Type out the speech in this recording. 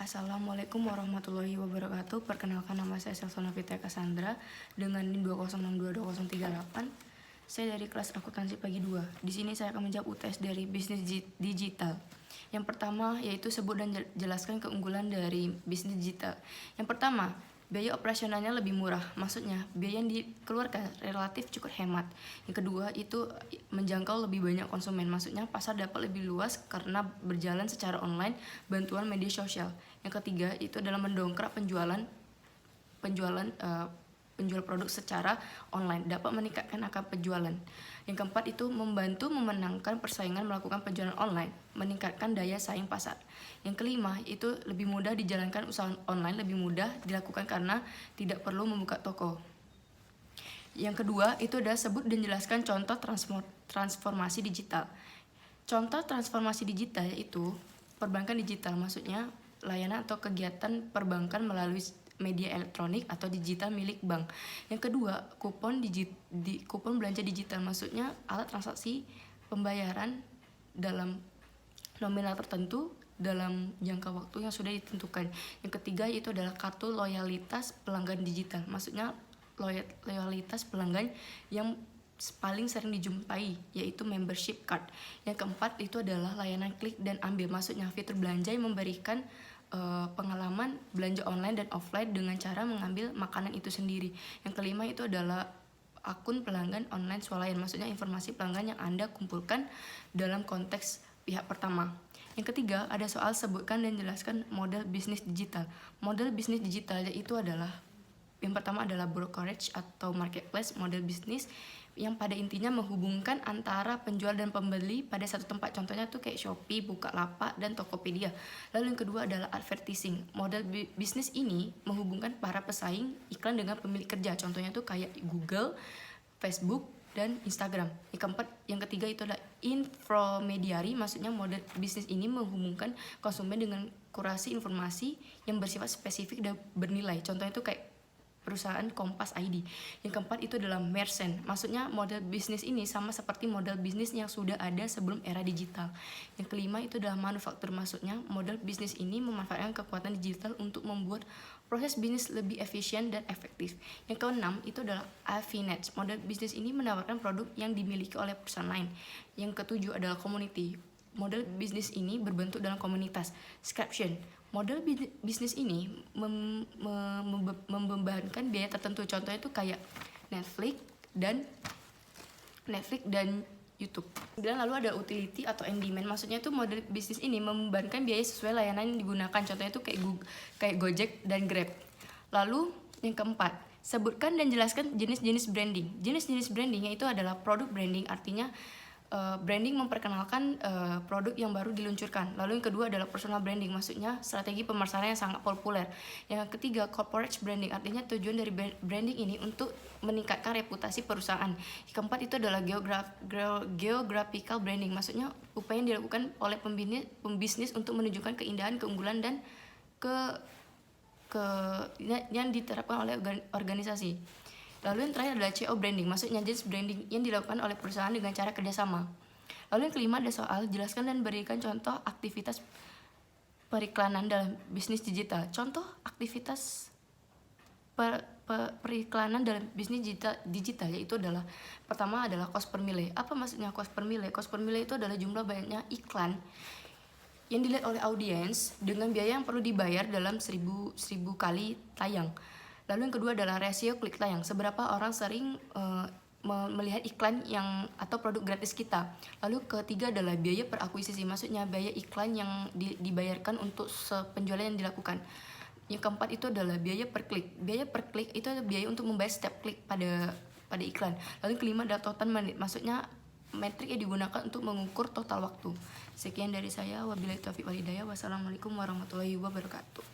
Assalamualaikum warahmatullahi wabarakatuh. Perkenalkan, nama saya Selson Novita Cassandra dengan NIM 206222038. Saya dari kelas akuntansi pagi 2. Di sini saya akan menjawab UTS dari bisnis digital. Yang pertama yaitu sebut dan jelaskan keunggulan dari bisnis digital. Yang pertama, biaya operasionalnya lebih murah, maksudnya biaya yang dikeluarkan relatif cukup hemat. Yang kedua itu menjangkau lebih banyak konsumen, maksudnya pasar dapat lebih luas karena berjalan secara online, bantuan media sosial. Yang ketiga itu adalah mendongkrak penjual produk secara online, dapat meningkatkan angka penjualan. Yang keempat itu membantu memenangkan persaingan melakukan penjualan online, meningkatkan daya saing pasar. Yang kelima itu lebih mudah dijalankan usaha online, lebih mudah dilakukan karena tidak perlu membuka toko. Yang kedua itu adalah sebut dan jelaskan contoh transformasi digital. Contoh transformasi digital yaitu perbankan digital, maksudnya layanan atau kegiatan perbankan melalui media elektronik atau digital milik bank. Yang kedua, kupon belanja digital, maksudnya alat transaksi pembayaran dalam nominal tertentu dalam jangka waktu yang sudah ditentukan. Yang ketiga itu adalah kartu loyalitas pelanggan digital, maksudnya loyalitas pelanggan yang paling sering dijumpai yaitu membership card. Yang keempat itu adalah layanan klik dan ambil, maksudnya fitur belanja yang memberikan pengalaman belanja online dan offline dengan cara mengambil makanan itu sendiri. Yang kelima itu adalah akun pelanggan online swalayan, maksudnya informasi pelanggan yang Anda kumpulkan dalam konteks pihak pertama. Yang ketiga ada soal sebutkan dan jelaskan model bisnis digital. Model bisnis digital yaitu adalah yang pertama adalah brokerage atau marketplace, model bisnis yang pada intinya menghubungkan antara penjual dan pembeli pada satu tempat. Contohnya tuh kayak Shopee, Bukalapak, dan Tokopedia. Lalu yang kedua adalah advertising. Model bisnis ini menghubungkan para pesaing iklan dengan pemilik kerja. Contohnya tuh kayak Google, Facebook, dan Instagram. Yang ketiga itu adalah intermediary, maksudnya model bisnis ini menghubungkan konsumen dengan kurasi informasi yang bersifat spesifik dan bernilai. Contohnya itu kayak perusahaan Kompas ID. Yang keempat itu adalah merchant, maksudnya model bisnis ini sama seperti model bisnis yang sudah ada sebelum era digital. Yang kelima itu adalah manufaktur, maksudnya model bisnis ini memanfaatkan kekuatan digital untuk membuat proses bisnis lebih efisien dan efektif. Yang keenam itu adalah affiliate, model bisnis ini menawarkan produk yang dimiliki oleh perusahaan lain. Yang ketujuh adalah community, model bisnis ini berbentuk dalam komunitas. Subscription, model bisnis ini membebankan biaya tertentu. Contohnya itu kayak Netflix dan YouTube. Dan lalu ada utility atau on-demand, maksudnya itu model bisnis ini membebankan biaya sesuai layanan yang digunakan. Contohnya itu kayak Gojek dan Grab. Lalu yang keempat, sebutkan dan jelaskan jenis-jenis branding. Jenis-jenis branding itu adalah produk branding, artinya branding memperkenalkan produk yang baru diluncurkan. Lalu yang kedua adalah personal branding, maksudnya strategi pemasaran yang sangat populer. Yang ketiga corporate branding, artinya tujuan dari branding ini untuk meningkatkan reputasi perusahaan. Yang keempat itu adalah geographical branding, maksudnya upaya yang dilakukan oleh pembisnis untuk menunjukkan keindahan, keunggulan, dan yang diterapkan oleh organisasi. Lalu yang terakhir adalah CO branding, maksudnya jenis branding yang dilakukan oleh perusahaan dengan cara kerjasama. Lalu yang kelima ada soal jelaskan dan berikan contoh aktivitas periklanan dalam bisnis digital. Contoh aktivitas periklanan dalam bisnis digital yaitu adalah pertama adalah cost per mile. Apa maksudnya cost per mile? Cost per mile itu adalah jumlah banyaknya iklan yang dilihat oleh audiens dengan biaya yang perlu dibayar dalam 1000 kali tayang. Lalu yang kedua adalah rasio klik tayang, seberapa orang sering melihat iklan atau produk gratis kita. Lalu ketiga adalah biaya per akuisisi, maksudnya biaya iklan yang dibayarkan untuk penjualan yang dilakukan. Yang keempat itu adalah biaya per klik. Biaya per klik itu adalah biaya untuk membayar setiap klik pada iklan. Lalu yang kelima adalah total menit, maksudnya metrik yang digunakan untuk mengukur total waktu. Sekian dari saya, wabillahi taufiq wal hidayah. Wassalamualaikum warahmatullahi wabarakatuh.